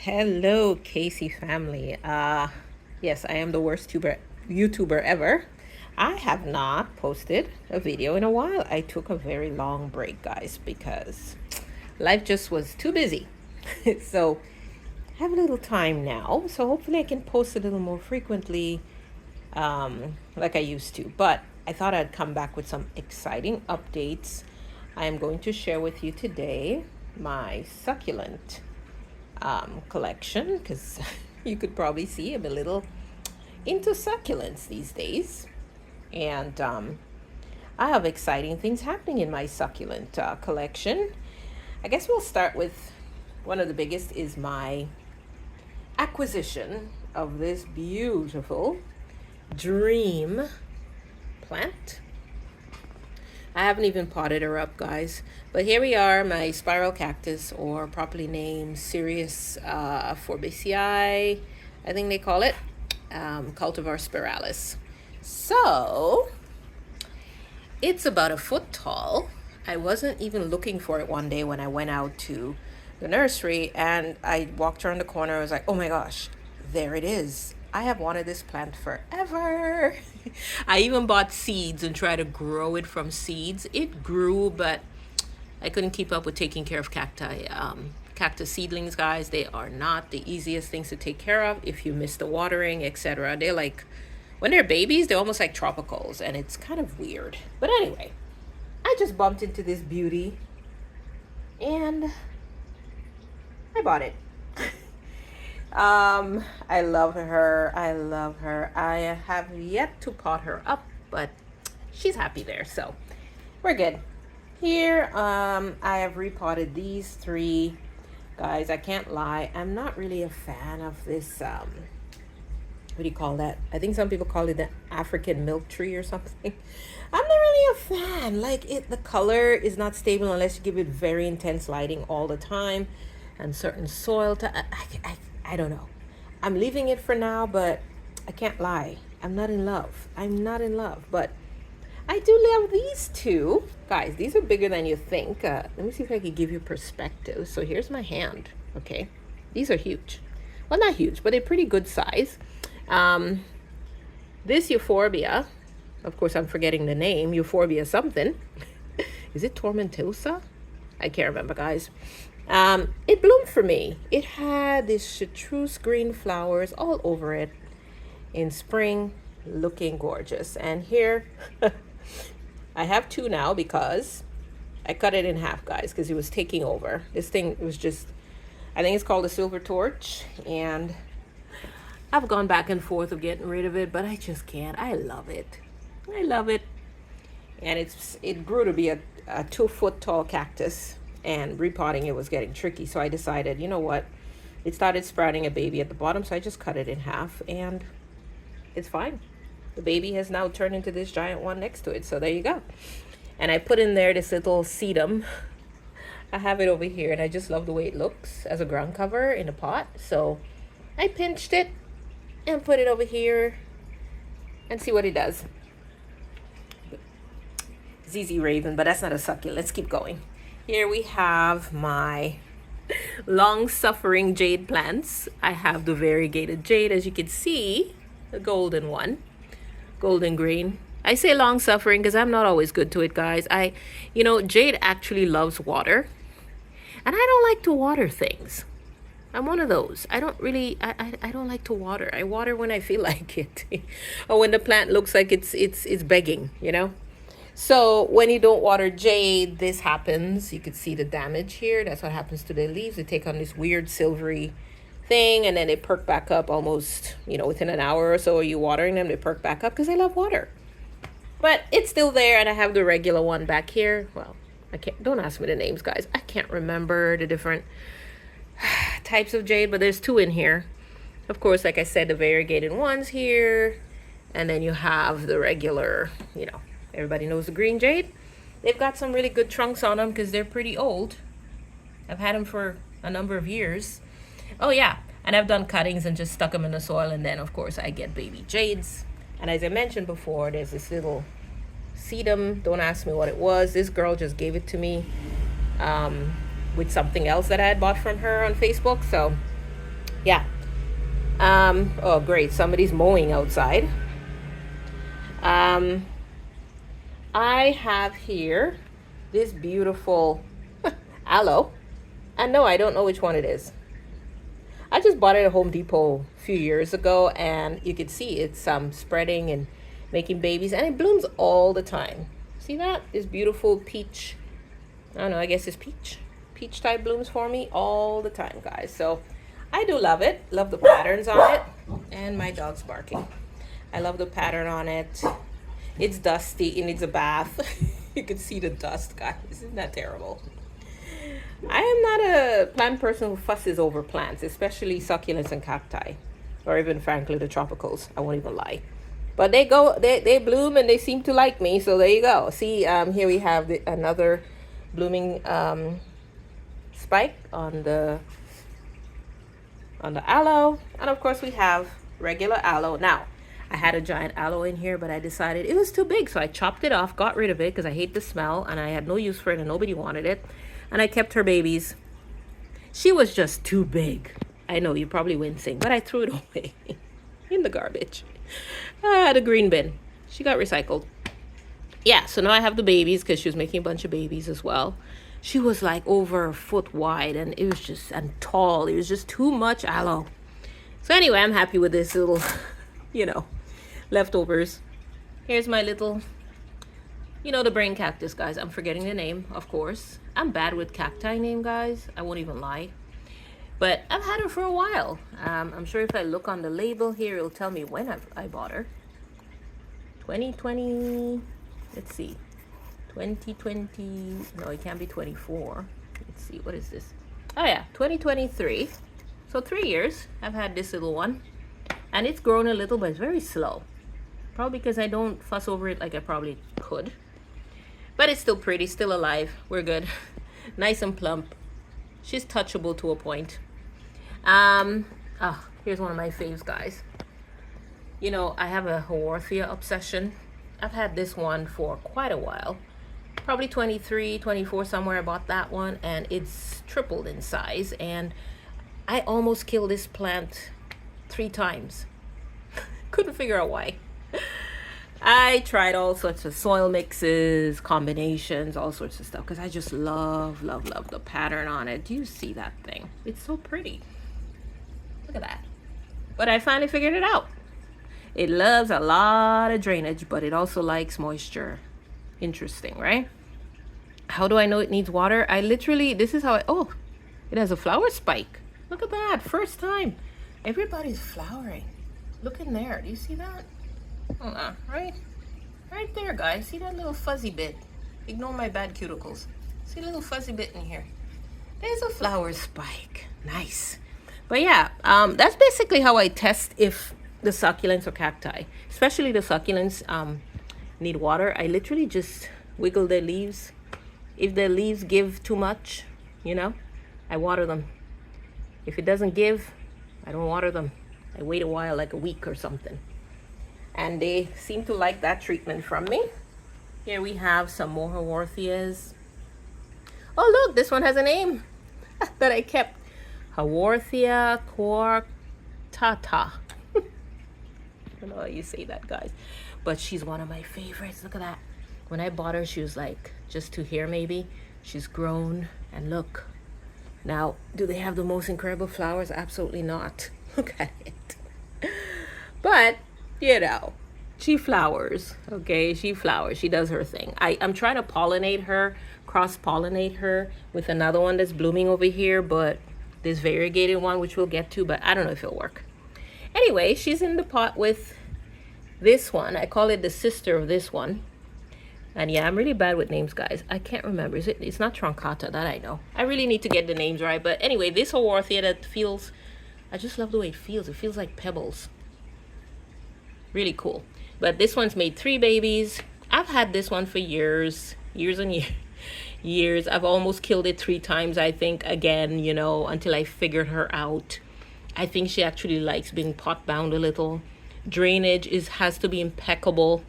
Hello, Casey family. Yes, I am the worst YouTuber ever. I have not posted a video in a while. I took a very long break, guys, because life just was too busy. So I have a little time now. So hopefully I can post a little more frequently, like I used to. But I thought I'd come back with some exciting updates. I am going to share with you today my succulent collection because you could probably see I'm a little into succulents these days, and I have exciting things happening in my succulent collection. I guess we'll start with one of the biggest is my acquisition of this beautiful dream plant. I haven't even potted her up, guys. But here we are, my spiral cactus, or properly named Cereus Forbiceae, I think they call it, cultivar spiralis. So, it's about a foot tall. I wasn't even looking for it one day when I went out to the nursery, and I walked around the corner. I was like, oh my gosh, there it is. I have wanted this plant forever. I even bought seeds and tried to grow it from seeds. It grew, but I couldn't keep up with taking care of cacti. Cactus seedlings, guys, they are not the easiest things to take care of if you miss the watering, etc. They're like, when they're babies, they're almost like tropicals, and it's kind of weird. But anyway, I just bumped into this beauty, and I bought it. I love her. I love her. I have yet to pot her up, but she's happy there, so we're good. Here, I have repotted these three. Guys, I can't lie. I'm not really a fan of this, what do you call that? I think some people call it the African milk tree or something. I'm not really a fan. Like, the color is not stable unless you give it very intense lighting all the time and certain soil. I don't know. I'm leaving it for now, but I can't lie. I'm not in love. But I do love these two. Guys, these are bigger than you think. Let me see if I can give you perspective. So here's my hand, okay? These are huge. Well, not huge, but they're pretty good size. This euphorbia, of course, I'm forgetting the name, euphorbia something. Is it tomentosa? I can't remember, guys. It bloomed for me. It had these chartreuse green flowers all over it in spring, looking gorgeous. And here, I have two now because I cut it in half, guys, because it was taking over. This thing was just, I think it's called a silver torch, and I've gone back and forth of getting rid of it, but I just can't. I love it. And it grew to be a 2-foot tall cactus, and repotting it was getting tricky. So I decided, you know what? It started sprouting a baby at the bottom, so I just cut it in half, and it's fine. The baby has now turned into this giant one next to it, so there you go. And I put in there this little sedum. I have it over here, and I just love the way it looks as a ground cover in a pot. So I pinched it and put it over here and see what it does. ZZ Raven, but that's not a succulent. Let's keep going. Here we have my long-suffering jade plants. I have the variegated jade, as you can see, the golden one, golden green. I say long-suffering because I'm not always good to it, guys. Jade actually loves water, and I don't like to water things. I'm one of those. I don't like to water. I water when I feel like it, or when the plant looks like it's begging, So when you don't water jade, this happens. You can see the damage here. That's what happens to the leaves. They take on this weird silvery thing, and then they perk back up almost, within an hour or so of you watering them, they perk back up because they love water. But it's still there, and I have the regular one back here. Well, don't ask me the names, guys. I can't remember the different types of jade, but there's two in here. Of course, like I said, the variegated ones here, and then you have the regular, everybody knows the green jade. They've got some really good trunks on them because they're pretty old. I've had them for a number of years. Oh yeah, and I've done cuttings and just stuck them in the soil, and then of course I get baby jades. And as I mentioned before, there's this little sedum. Don't ask me what it was. This girl just gave it to me with something else that I had bought from her on Facebook. So Yeah. Oh, great. Somebody's mowing outside. Um, I have here this beautiful aloe. And no, I don't know which one it is. I just bought it at Home Depot a few years ago, and you can see it's spreading and making babies, and it blooms all the time. See that? This beautiful peach. I don't know, I guess it's peach. Peach type blooms for me all the time, guys. So I do love it. Love the patterns on it. And my dog's barking. I love the pattern on it. It's dusty. It needs a bath. You can see the dust, guys. Isn't that terrible? I am not a plant person who fusses over plants, especially succulents and cacti, or even frankly the tropicals. I won't even lie. But they bloom and they seem to like me. So there you go. See, here we have another blooming spike on the aloe, and of course we have regular aloe. Now, I had a giant aloe in here, but I decided it was too big, so I chopped it off, got rid of it because I hate the smell, and I had no use for it, and nobody wanted it. And I kept her babies. She was just too big. I know, you're probably wincing, but I threw it away in the garbage. The green bin. She got recycled. Yeah, so now I have the babies because she was making a bunch of babies as well. She was like over a foot wide, and it was just, and tall. It was just too much aloe. So anyway, I'm happy with this little, leftovers. Here's my little, the brain cactus, guys. I'm forgetting the name, of course. I'm bad with cacti name, guys. I won't even lie. But I've had her for a while. I'm sure if I look on the label here, it'll tell me when I bought her. 2020, let's see. 2020, no, it can't be 24. Let's see, what is this? Oh yeah, 2023. So 3 years I've had this little one. And it's grown a little, but it's very slow. Probably because I don't fuss over it like I probably could. But it's still pretty, still alive. We're good. Nice and plump. She's touchable to a point. Here's one of my faves, guys. I have a Haworthia obsession. I've had this one for quite a while. Probably 23, 24 somewhere. I bought that one, and it's tripled in size. And I almost killed this plant 3 times. Couldn't figure out why. I tried all sorts of soil mixes, combinations, all sorts of stuff, because I just love the pattern on it. Do you see that thing? It's so pretty. Look at that. But I finally figured it out. It loves a lot of drainage, but it also likes moisture. Interesting, right? How do I know it needs water? This is how it has a flower spike. Look at that, first time. Everybody's flowering. Look in there, do you see that? Hold on, right there, guys. See that little fuzzy bit? Ignore my bad cuticles. See a little fuzzy bit in here? There's a flower spike. Nice. But yeah, that's basically how I test if the succulents or cacti, especially the succulents, need water. I literally just wiggle their leaves. If their leaves give too much, I water them. If it doesn't give, I don't water them. I wait a while, like a week or something. And they seem to like that treatment from me. Here we have some more Haworthias. Oh, look, this one has a name that I kept. Haworthia coarctata. I don't know how you say that, guys. But she's one of my favorites. Look at that. When I bought her, she was like just 2 here maybe. She's grown, and look. Now, do they have the most incredible flowers? Absolutely not. Look at it. But she flowers, okay? She flowers. She does her thing. I'm trying to pollinate her, cross-pollinate her with another one that's blooming over here, but this variegated one, which we'll get to, but I don't know if it'll work. Anyway, she's in the pot with this one. I call it the sister of this one. And yeah, I'm really bad with names, guys. I can't remember. It's not truncata, that I know. I really need to get the names right. But anyway, this Haworthia that feels, I just love the way it feels. It feels like pebbles. Really cool. But this one's made 3 babies. I've had this one for years and years. I've almost killed it 3 times, I think, again, until I figured her out. I think she actually likes being pot bound a little. Drainage has to be impeccable,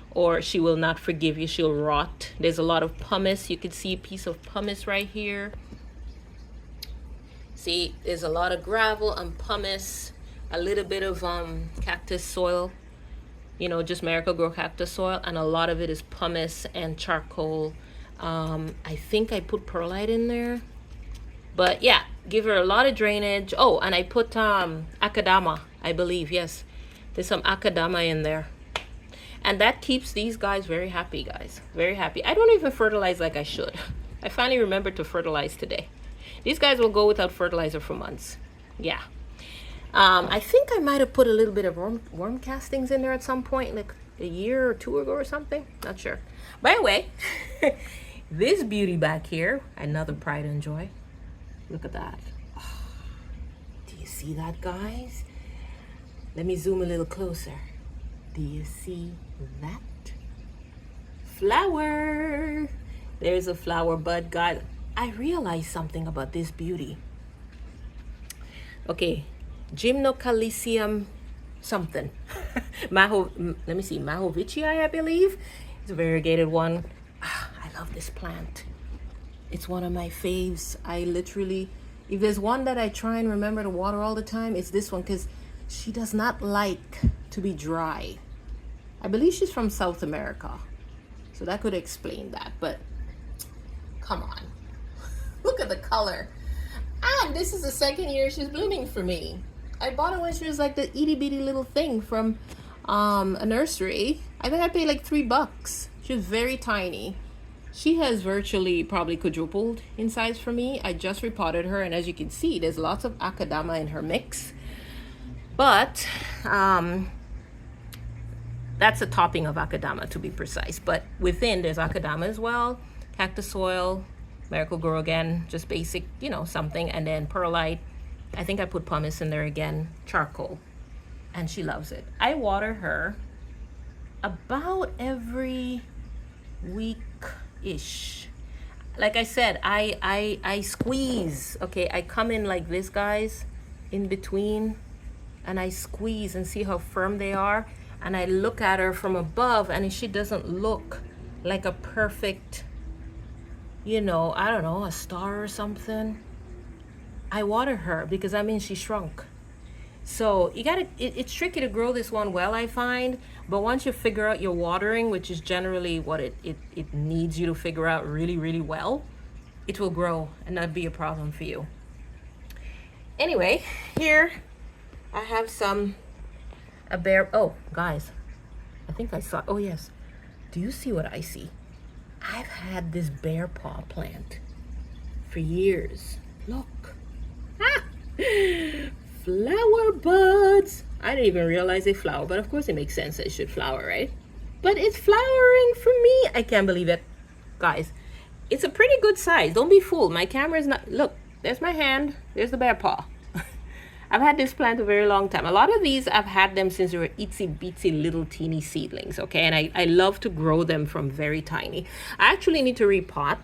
or she will not forgive you. She'll rot. There's a lot of pumice. You can see a piece of pumice right here. See, there's a lot of gravel and pumice, a little bit of cactus soil, you know, just Miracle-Gro cactus soil, and a lot of it is pumice and charcoal. I think I put perlite in there. But yeah, give her a lot of drainage. Oh, and I put akadama, I believe. Yes, there's some akadama in there. And that keeps these guys very happy, guys. Very happy. I don't even fertilize like I should. I finally remembered to fertilize today. These guys will go without fertilizer for months. Yeah. I think I might have put a little bit of worm castings in there at some point, like a year or two ago or something. Not sure. By the way, this beauty back here, another pride and joy. Look at that. Oh, do you see that, guys? Let me zoom a little closer. Do you see that? Flower. There's a flower bud, guys. I realized something about this beauty. Okay, Gymnocalcium something. Let me see, Mahovicii, I believe. It's a variegated one. I love this plant. It's one of my faves. I literally, if there's one that I try and remember to water all the time, it's this one, because she does not like to be dry. I believe she's from South America, so that could explain that. But come on, look at the color. And this is the second year she's blooming for me. I bought her when she was like the itty bitty little thing from a nursery. I think I paid like $3. She was very tiny. She has virtually probably quadrupled in size for me. I just repotted her, and as you can see, there's lots of akadama in her mix. But that's a topping of akadama, to be precise. But within, there's akadama as well, cactus soil, Miracle-Gro again, just basic, you know, something, and then perlite. I think I put pumice in there again, charcoal, and she loves it. I water her about every week-ish. Like I said, I squeeze. Okay, I come in like this, guys, in between, and I squeeze and see how firm they are. And I look at her from above, and she doesn't look like a perfect, you know, I don't know, a star or something. I water her because I mean she shrunk. So you gotta, it's tricky to grow this one well, I find. But once you figure out your watering, which is generally what it needs you to figure out really, really well, it will grow and not be a problem for you. Anyway, here I have a bear. Oh, guys, I think I saw, oh yes. Do you see what I see? I've had this bear paw plant for years. Look. Ah! Flower buds. I didn't even realize they flower, but of course it makes sense that it should flower, right? But it's flowering for me. I can't believe it. Guys, it's a pretty good size. Don't be fooled. My camera is not, look, there's my hand. There's the bear paw. I've had this plant a very long time. A lot of these, I've had them since they were itsy bitsy little teeny seedlings, okay? And I love to grow them from very tiny. I actually need to repot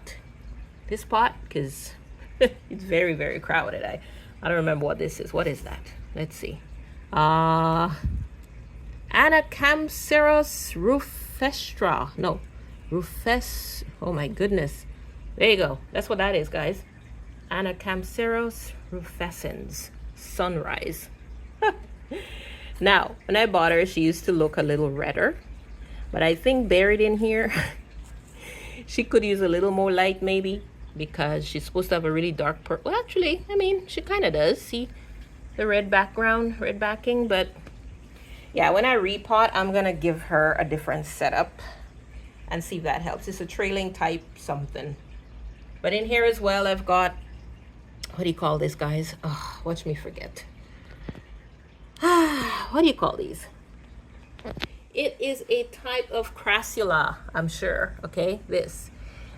this pot because it's very, very crowded. I don't remember what this is. What is that? Let's see. Anacampseros rufestra. No, rufes. Oh my goodness. There you go. That's what that is, guys. Anacampseros rufescens. Sunrise. Now, when I bought her, she used to look a little redder, but I think buried in here, she could use a little more light maybe, because she's supposed to have a really dark purple. Well, actually, I mean, she kind of does. See the red background, red backing, but yeah, when I repot, I'm gonna give her a different setup and see if that helps. It's a trailing type something. But in here as well, I've got, what do you call this, guys? Oh, watch me forget. What do you call these? It is a type of crassula, I'm sure. Okay, this.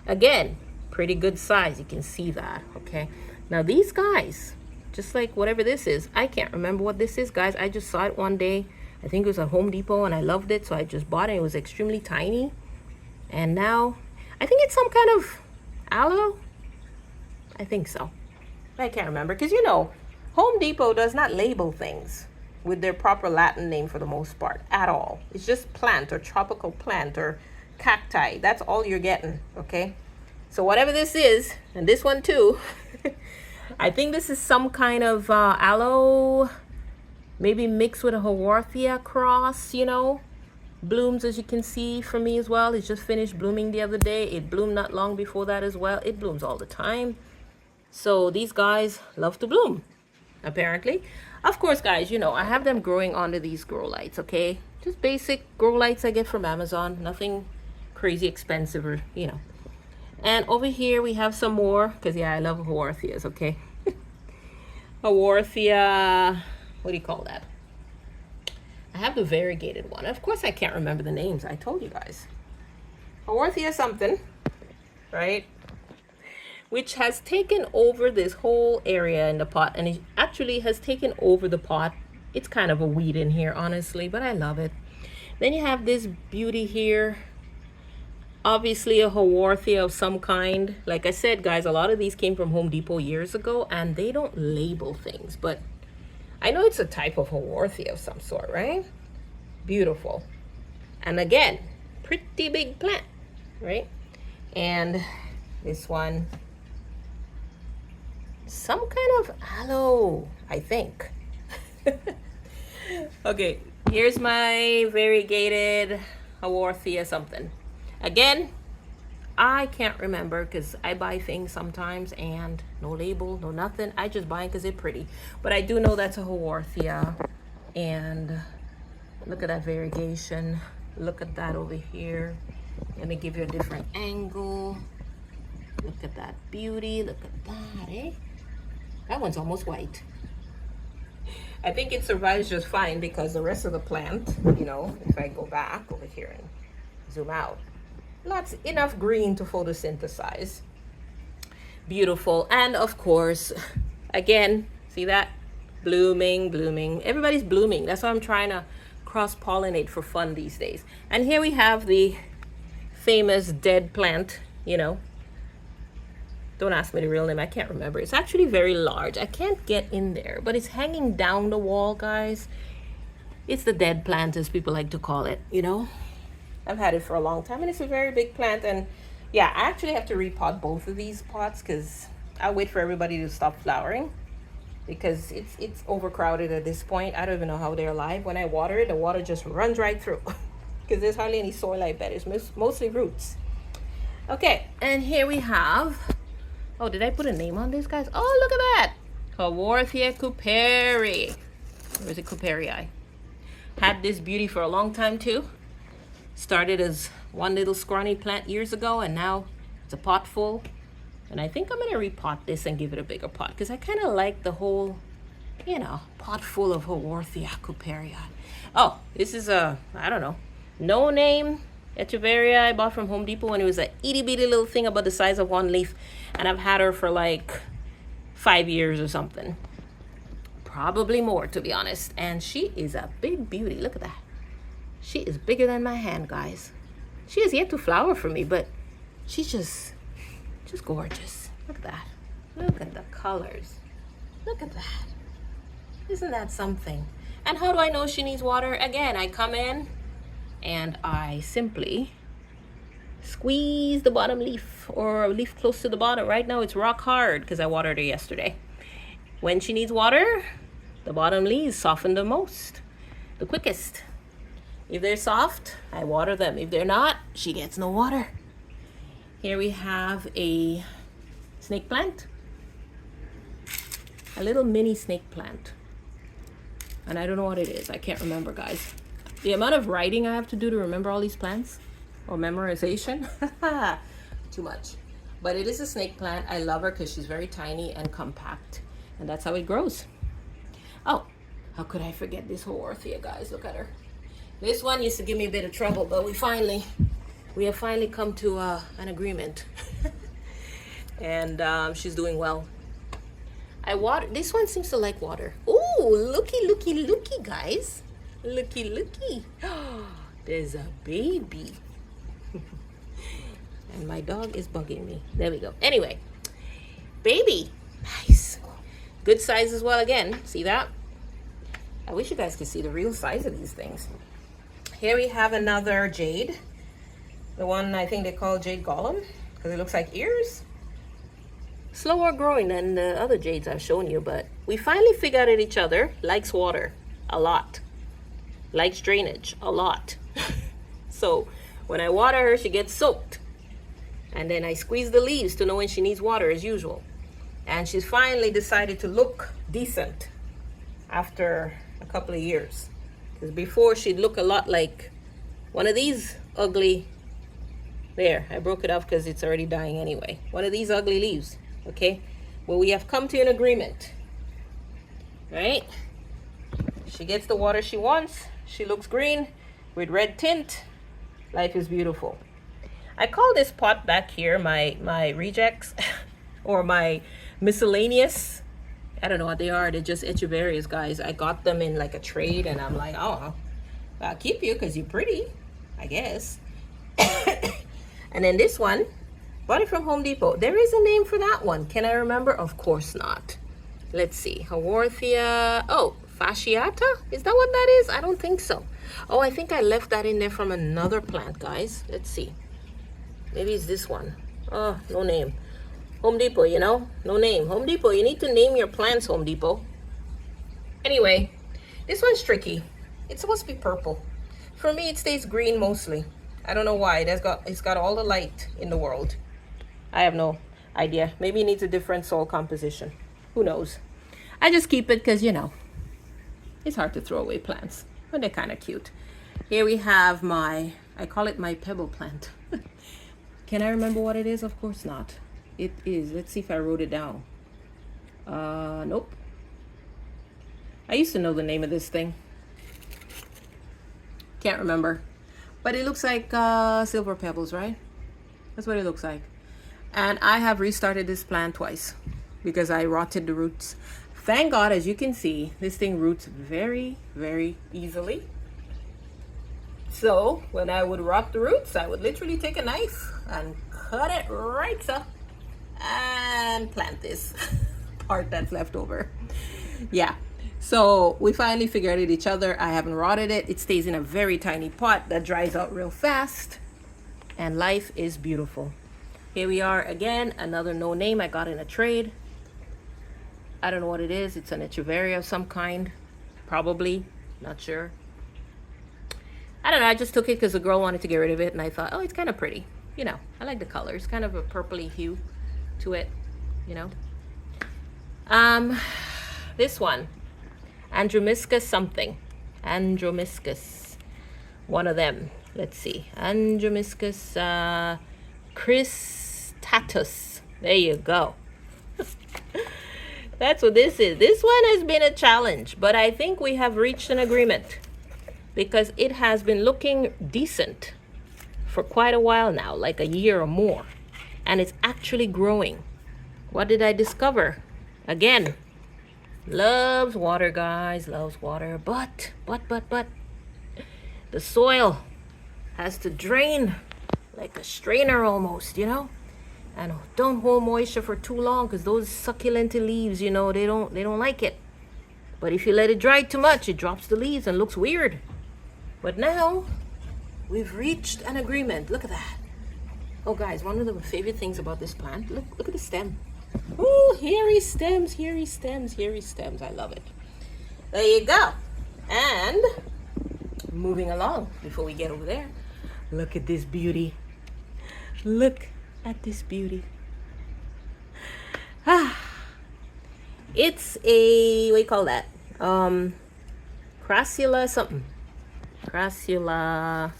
Again, pretty good size. You can see that, okay? Now these guys, just like whatever this is, I can't remember what this is, guys. I just saw it one day. I think it was at Home Depot and I loved it, so I just bought it. It was extremely tiny. And now, I think it's some kind of aloe. I think so. I can't remember, because you know, Home Depot does not label things with their proper Latin name for the most part at all. It's just plant or tropical plant or cacti. That's all you're getting, okay? So whatever this is, and this one too, I think this is some kind of aloe, maybe mixed with a Haworthia cross, you know. Blooms, as you can see, for me as well. It just finished blooming the other day. It bloomed not long before that as well. It blooms all the time. So these guys love to bloom, apparently. Of course, guys, you know, I have them growing under these grow lights, okay? Just basic grow lights I get from Amazon. Nothing crazy expensive or, you know. And over here we have some more, because, yeah, I love Haworthias, okay? Haworthia, what do you call that? I have the variegated one. Of course, I can't remember the names. I told you guys. Haworthia something, right? Which has taken over this whole area in the pot, and it actually has taken over the pot. It's kind of a weed in here, honestly, but I love it. Then you have this beauty here. Obviously a Haworthia of some kind. Like I said, guys, a lot of these came from Home Depot years ago, and they don't label things, but I know it's a type of Haworthia of some sort, right? Beautiful. And again, pretty big plant, right? And this one, some kind of aloe, I think. Okay, here's my variegated Haworthia something. Again, I can't remember because I buy things sometimes and no label, no nothing. I just buy it because they're pretty. But I do know that's a Haworthia. And look at that variegation. Look at that over here. Let me give you a different angle. Look at that beauty. Look at that, eh? That one's almost white. I think it survives just fine because the rest of the plant, you know, if I go back over here and zoom out, lots enough green to photosynthesize. Beautiful. And of course, again, see that? Blooming, blooming. Everybody's blooming. That's why I'm trying to cross-pollinate for fun these days. And here we have the famous dead plant, you know. Don't ask me the real name. I can't remember. It's actually very large. I can't get in there, but it's hanging down the wall, guys. It's the dead plant, as people like to call it, you know. I've had it for a long time, and it's a very big plant. And yeah, I actually have to repot both of these pots because I'll wait for everybody to stop flowering because it's overcrowded at this point. I don't even know how they're alive. When I water it, the water just runs right through because there's hardly any soil, I bet. It's mostly roots. Okay, and here we have, oh, did I put a name on this, guys? Oh, look at that. Haworthia cooperi. Or is it cooperii? Had this beauty for a long time too. Started as one little scrawny plant years ago, and now it's a pot full. And I think I'm gonna repot this and give it a bigger pot because I kind of like the whole, you know, pot full of Haworthia cooperii. Oh, this is a, I don't know, no name Echeveria I bought from Home Depot when it was a itty bitty little thing about the size of one leaf, and I've had her for like 5 years or something, probably more to be honest. And she is a big beauty. Look at that. She is bigger than my hand, guys. She has yet to flower for me, but she's just gorgeous. Look at that. Look at the colors. Look at that. Isn't that something? And how do I know she needs water? Again, I come in and I simply squeeze the bottom leaf or a leaf close to the bottom. Right now it's rock hard because I watered her yesterday. When she needs water, the bottom leaves soften the most, the quickest. If they're soft, I water them. If they're not, she gets no water. Here we have a snake plant. A little mini snake plant. And I don't know what it is. I can't remember, guys. The amount of writing I have to do to remember all these plants, or memorization, too much. But it is a snake plant. I love her because she's very tiny and compact. And that's how it grows. Oh, how could I forget this Haworthia, guys? Look at her. This one used to give me a bit of trouble, but we have finally come to an agreement. And she's doing well. This one seems to like water. Ooh, looky, guys. Looky. There's a baby. And my dog is bugging me. There we go. Anyway, baby. Nice. Good size as well again. See that? I wish you guys could see the real size of these things. Here we have another jade. The one I think they call jade golem because it looks like ears. slower growing than the other jades I've shown you, but we finally figured out each other. Likes water a lot, likes drainage a lot. So when I water her, she gets soaked, and then I squeeze the leaves to know when she needs water as usual. And she's finally decided to look decent after a couple of years, because before she'd look a lot like one of these ugly, there, I broke it off because it's already dying anyway, one of these ugly leaves. Okay, well, we have come to an agreement, right? She gets the water she wants, she looks green with red tint. Life is beautiful. I call this pot back here my rejects or my miscellaneous. I don't know what they are. They're just echeverias, guys. I got them in like a trade, and I'm like, oh, I'll keep you because you're pretty, I guess. And then this one, bought it from Home Depot. There is a name for that one. Can I remember? Of course not. Let's see. Haworthia. Oh, fasciata? Is that what that is? I don't think so. Oh, I think I left that in there from another plant, guys. Let's see. Maybe it's this one. Oh, no name. Home Depot, you know? No name. Home Depot, you need to name your plants, Home Depot. Anyway, this one's tricky. It's supposed to be purple. For me, it stays green mostly. I don't know why. It's got all the light in the world. I have no idea. Maybe it needs a different soil composition. Who knows? I just keep it because, you know, it's hard to throw away plants, but they're kind of cute. Here we have I call it my pebble plant. Can I remember what it is? Of course not. It is, let's see if I wrote it down. Nope. I used to know the name of this thing. Can't remember. But it looks like silver pebbles, right? That's what it looks like. And I have restarted this plant twice because I rotted the roots. Thank God, as you can see, this thing roots very, very easily. So when I would rot the roots, I would literally take a knife and cut it right up and plant this part that's left over. Yeah. So we finally figured it each other. I haven't rotted it. It stays in a very tiny pot that dries out real fast. And life is beautiful. Here we are again. Another no name I got in a trade. I don't know what it is. It's an echeveria of some kind. Probably. Not sure. I don't know. I just took it because the girl wanted to get rid of it. And I thought, oh, it's kind of pretty. You know, I like the color. It's kind of a purpley hue to it. You know. This one. Andromiscus something. Andromiscus. One of them. Let's see. Andromiscus cristatus. There you go. That's what this is. This one has been a challenge, but I think we have reached an agreement because it has been looking decent for quite a while now, like a year or more. And it's actually growing. What did I discover? Again, loves water, guys, loves water, but the soil has to drain like a strainer almost, you know? And don't hold moisture for too long because those succulent leaves, you know, they don't like it. But if you let it dry too much, it drops the leaves and looks weird. But now we've reached an agreement. Look at that. Oh, guys, one of the favorite things about this plant, look at the stem. Oh, hairy stems, hairy stems, hairy stems. I love it. There you go. And moving along before we get over there, look at this beauty. Look at this beauty. It's a, what do you call that? Crassula something. Crassula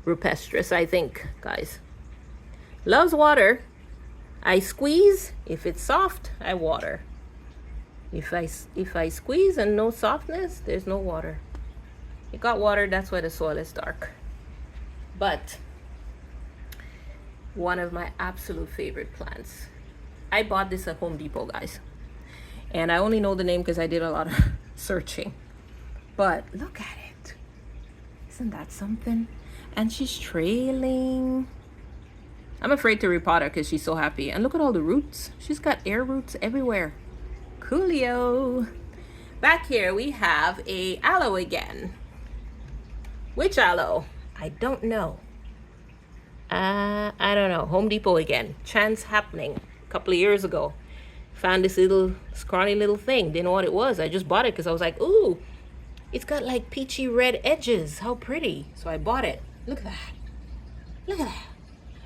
rupestris, I think, guys. Loves water. I squeeze. If it's soft, I water. If I squeeze and no softness, there's no water. It got water, that's why the soil is dark. But one of my absolute favorite plants. I bought this at Home Depot, guys. And I only know the name because I did a lot of searching. But look at it. Isn't that something? And she's trailing. I'm afraid to repot her because she's so happy. And look at all the roots. She's got air roots everywhere. Coolio. Back here we have a aloe again. Which aloe? I don't know. I don't know. Home Depot again. Chance happening. a couple of years ago. Found this little scrawny little thing. Didn't know what it was. I just bought it because I was like, ooh, it's got like peachy red edges. How pretty. So I bought it. Look at that. Look at that.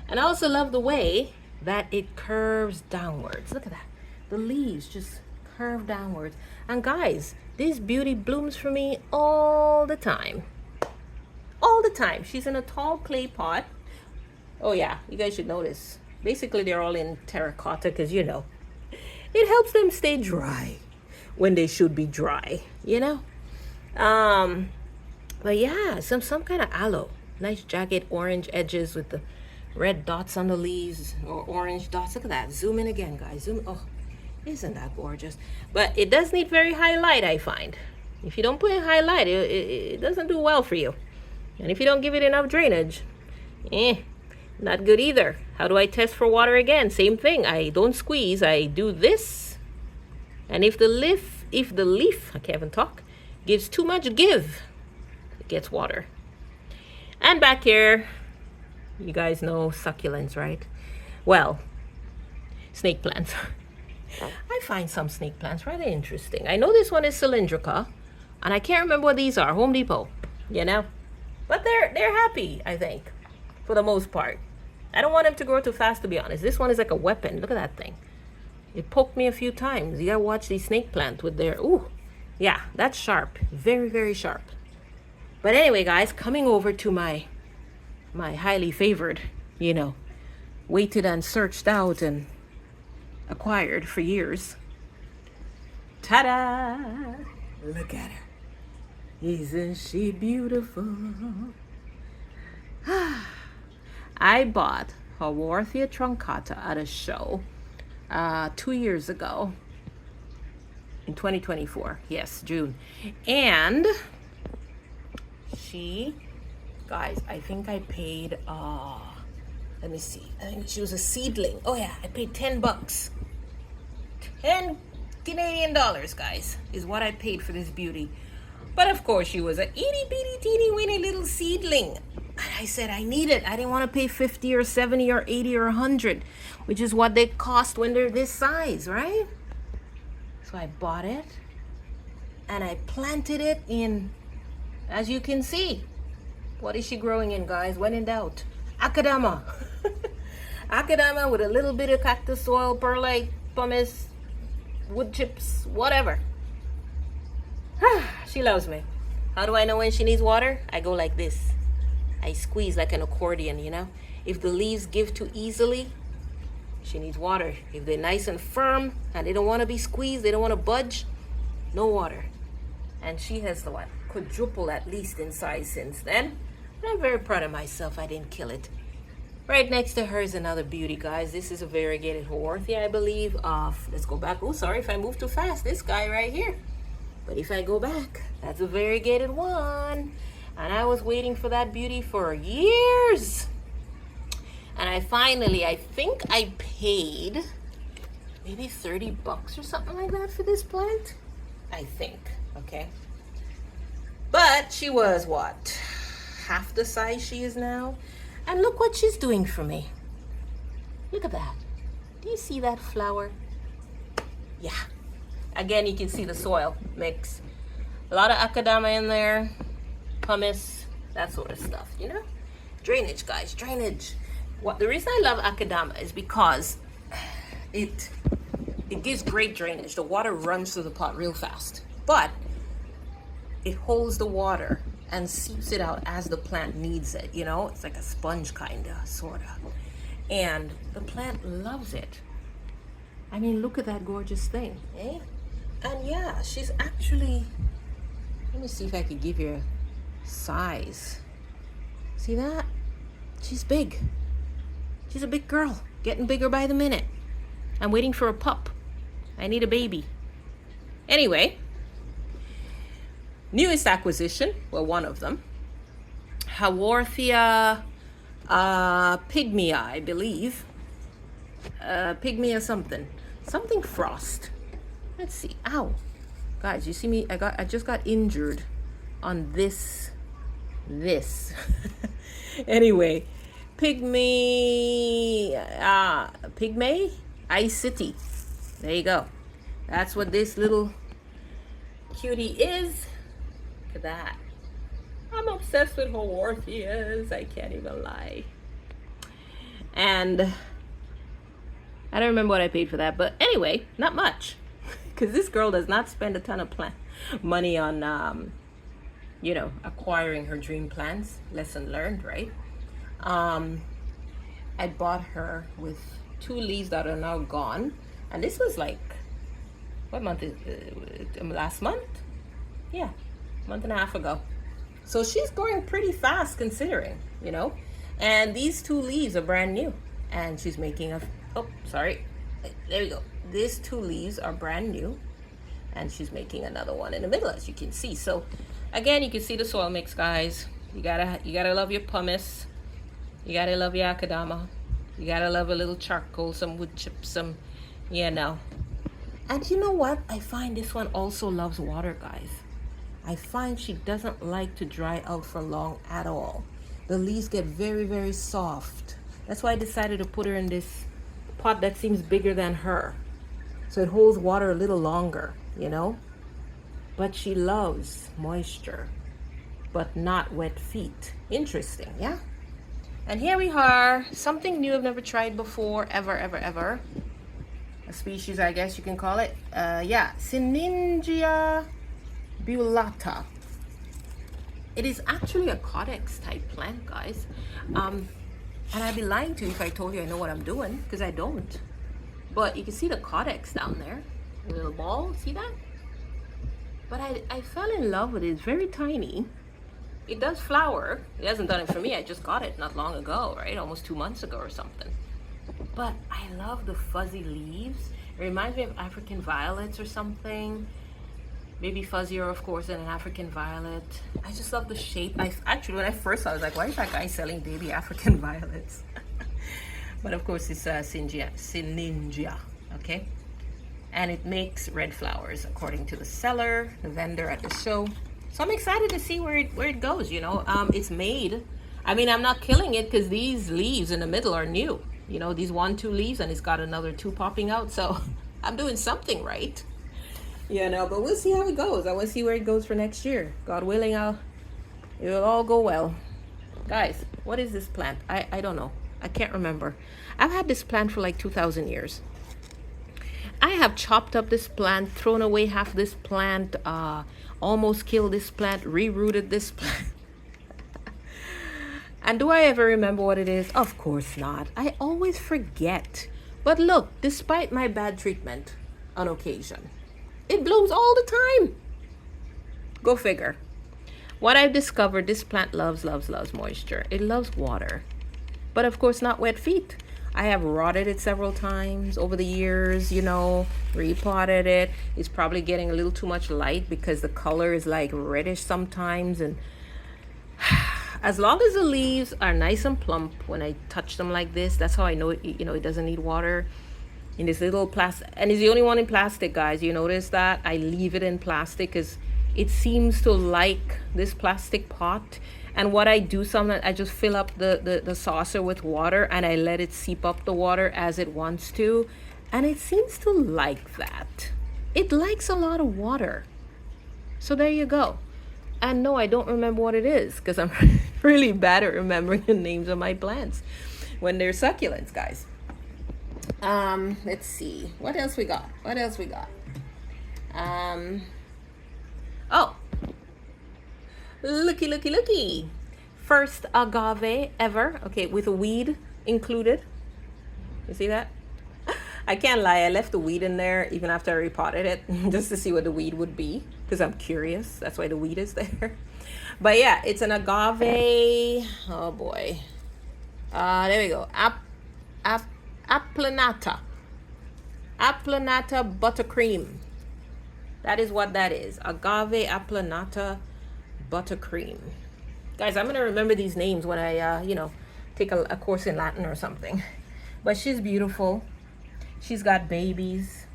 And I also love the way that it curves downwards. Look at that. The leaves just curve downwards. And guys, this beauty blooms for me all the time. All the time. She's in a tall clay pot. Oh yeah, you guys should notice. Basically, they're all in terracotta because, you know, it helps them stay dry when they should be dry, you know? But yeah, some kind of aloe. Nice jagged orange edges with the red dots on the leaves, or orange dots. Look at that. Zoom in again, guys. Zoom. Oh, isn't that gorgeous? But it does need very high light, I find. If you don't put in high light, it doesn't do well for you. And if you don't give it enough drainage, not good either. How do I test for water again? Same thing. I don't squeeze. I do this. And if the leaf, I can't even talk, gives too much give, it gets water. And back here, you guys know succulents, right? Well, snake plants. I find some snake plants rather interesting. I know this one is cylindrica, and I can't remember what these are. Home Depot, you know? But they're happy, I think, for the most part. I don't want them to grow too fast, to be honest. This one is like a weapon. Look at that thing. It poked me a few times. You gotta watch these snake plants with their, ooh, yeah, that's sharp. Very, very sharp. But anyway, guys, coming over to my highly favored, you know, waited and searched out and acquired for years. Ta-da! Look at her. Isn't she beautiful? I bought Haworthia truncata at a show 2 years ago in 2024. Yes, June. And she, guys, I think I paid, let me see. I think she was a seedling. Oh yeah, I paid $10. 10 Canadian dollars, guys, is what I paid for this beauty. But of course, she was a itty bitty teeny weeny little seedling. And I said I need it. I didn't want to pay 50 or 70 or 80 or 100, which is what they cost when they're this size, right? So I bought it and I planted it in, as you can see. What is she growing in, guys? When in doubt, akadama. Akadama with a little bit of cactus soil, perlite, pumice, wood chips, whatever. She loves me. How do I know when she needs water? I go like this. I squeeze like an accordion, you know? If the leaves give too easily, she needs water. If they're nice and firm and they don't want to be squeezed, they don't want to budge, no water. And she has the what? Quadruple at least in size since then. And I'm very proud of myself. I didn't kill it. Right next to her is another beauty, guys. This is a variegated Haworthia, I believe. Let's go back. Oh, sorry if I move too fast. This guy right here. But if I go back, that's a variegated one. And I was waiting for that beauty for years. And I think I paid maybe $30 or something like that for this plant. I think, okay. But she was what? Half the size she is now. And look what she's doing for me. Look at that. Do you see that flower? Yeah. Again, you can see the soil mix. A lot of akadama in there, pumice, that sort of stuff, you know? Drainage, guys, drainage. The reason I love akadama is because it gives great drainage. The water runs through the pot real fast, but it holds the water and seeps it out as the plant needs it, you know? It's like a sponge kinda, sorta. And the plant loves it. I mean, look at that gorgeous thing, eh? And yeah, she's actually, let me see if I could give you a size. See that? She's big. She's a big girl, getting bigger by the minute. I'm waiting for a pup. I need a baby. Anyway, newest acquisition, well, one of them, Haworthia pygmea, I believe. Pygmea something frost. Let's see. Ow, guys, you see me? I just got injured on this. Anyway, pygmy. Ice City. There you go. That's what this little cutie is. Look at that. I'm obsessed with Haworthias. I can't even lie. And I don't remember what I paid for that, but anyway, not much. Because this girl does not spend a ton of money on, you know, acquiring her dream plants. Lesson learned, right? I bought her with 2 leaves that are now gone. And this was like, what month is it? Last month? Yeah, a month and a half ago. So she's growing pretty fast considering, you know. And these 2 leaves are brand new. And she's making a, oh, sorry. There you go. These 2 leaves are brand new. And she's making another one in the middle, as you can see. So again, you can see the soil mix, guys. You gotta love your pumice. You gotta love your akadama. You gotta love a little charcoal, some wood chips, some, you know. And you know what? I find this one also loves water, guys. I find she doesn't like to dry out for long at all. The leaves get very, very soft. That's why I decided to put her in this pot that seems bigger than her. So it holds water a little longer, you know. But she loves moisture, but not wet feet. Interesting, yeah? And here we are, something new I've never tried before, ever. A species, I guess you can call it. Yeah, Siningia bullata. It is actually a codex type plant, guys. And I'd be lying to you if I told you I know what I'm doing, because I don't. But you can see the codex down there, the little ball, see that? But I fell in love with it. It's very tiny. It does flower. It hasn't done it for me. I just got it not long ago, right? Almost 2 months ago or something. But I love the fuzzy leaves. It reminds me of African violets or something. Maybe fuzzier, of course, than an African violet. I just love the shape. Actually, when I first saw it, I was like, why is that guy selling baby African violets? But of course, it's Siningia, okay? And it makes red flowers, according to the seller, the vendor at the show. So I'm excited to see where it goes, you know. It's made. I mean, I'm not killing it because these leaves in the middle are new. You know, these 1, 2 leaves, and it's got another 2 popping out. So I'm doing something right. You know, but we'll see how it goes. I want to see where it goes for next year. God willing, it'll all go well. Guys, what is this plant? I don't know. I can't remember. I've had this plant for like 2,000 years. I have chopped up this plant, thrown away half this plant, almost killed this plant, rerouted this plant. And do I ever remember what it is? Of course not. I always forget. But look, despite my bad treatment on occasion, it blooms all the time. Go figure. What I've discovered, this plant loves moisture. It loves water. But of course not wet feet. I have rotted it several times over the years, you know, repotted it. It's probably getting a little too much light because the color is like reddish sometimes. And as long as the leaves are nice and plump when I touch them like this, that's how I know it, you know, it doesn't need water. In this little plastic, and it's the only one in plastic, guys. You notice that? I leave it in plastic because it seems to like this plastic pot. And what I do sometimes, I just fill up the saucer with water and I let it seep up the water as it wants to. And it seems to like that. It likes a lot of water. So there you go. And no, I don't remember what it is because I'm really bad at remembering the names of my plants when they're succulents, guys. Let's see. What else we got? Oh. Looky. First agave ever. Okay, with a weed included. You see that? I can't lie, I left the weed in there even after I repotted it just to see what the weed would be because I'm curious. That's why the weed is there. But yeah, it's an agave. Oh boy. There we go. Aplanata buttercream. That is what that is. Agave aplanata buttercream. Guys, I'm gonna remember these names when I take a course in Latin or something. But she's beautiful. She's got babies.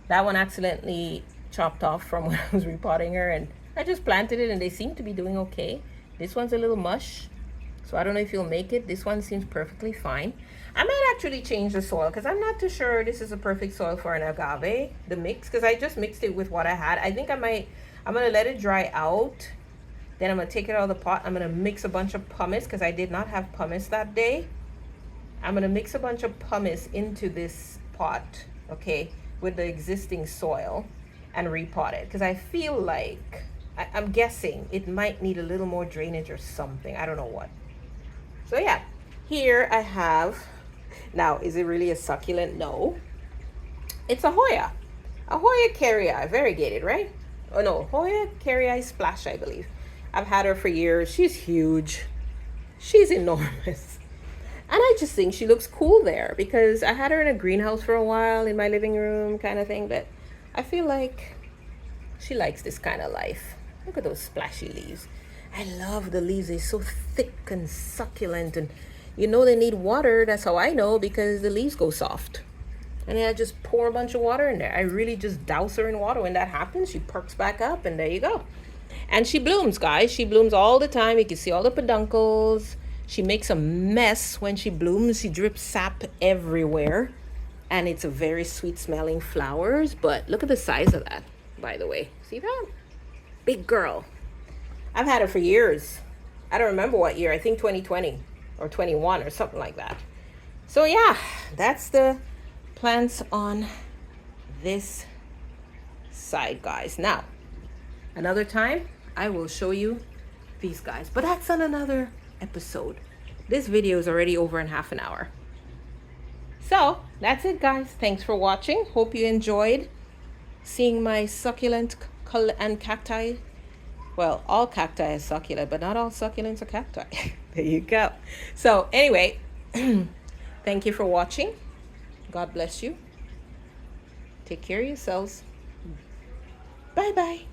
That one accidentally chopped off from when I was repotting her, and I just planted it and they seem to be doing okay. This one's a little mush, So I don't know if you'll make it. This one seems perfectly fine. I might actually change the soil because I'm not too sure this is a perfect soil for an agave, the mix, because I just mixed it with what I had. I think I'm going to let it dry out. Then I'm going to take it out of the pot. I'm going to mix a bunch of pumice because I did not have pumice that day. I'm going to mix a bunch of pumice into this pot, okay, with the existing soil and repot it because I feel like, I'm guessing it might need a little more drainage or something. I don't know what. So yeah, here I have, now is it really a succulent? No. It's a Hoya. A Hoya carrii, variegated, right? Oh no, Hoya carrii splash, I believe. I've had her for years. She's huge. She's enormous. And I just think she looks cool there because I had her in a greenhouse for a while in my living room kind of thing, but I feel like she likes this kind of life. Look at those splashy leaves. I love the leaves. They're so thick and succulent, and you know they need water. That's how I know, because the leaves go soft. And then I just pour a bunch of water in there. I really just douse her in water. When that happens, she perks back up, and there you go. And she blooms, guys. She blooms all the time. You can see all the peduncles. She makes a mess when she blooms. She drips sap everywhere. And it's a very sweet smelling flowers. But look at the size of that, by the way. See that? Big girl. I've had her for years. I don't remember what year. I think 2020 or 21 or something like that. So yeah, that's the plants on this side, guys. Now, another time I will show you these guys, but that's on another episode. This video is already over in half an hour. So that's it, guys. Thanks for watching. Hope you enjoyed seeing my succulent and cacti. Well, all cacti are succulent, but not all succulents are cacti. There you go. So anyway, thank you for watching. God bless you. Take care of yourselves. Bye-bye.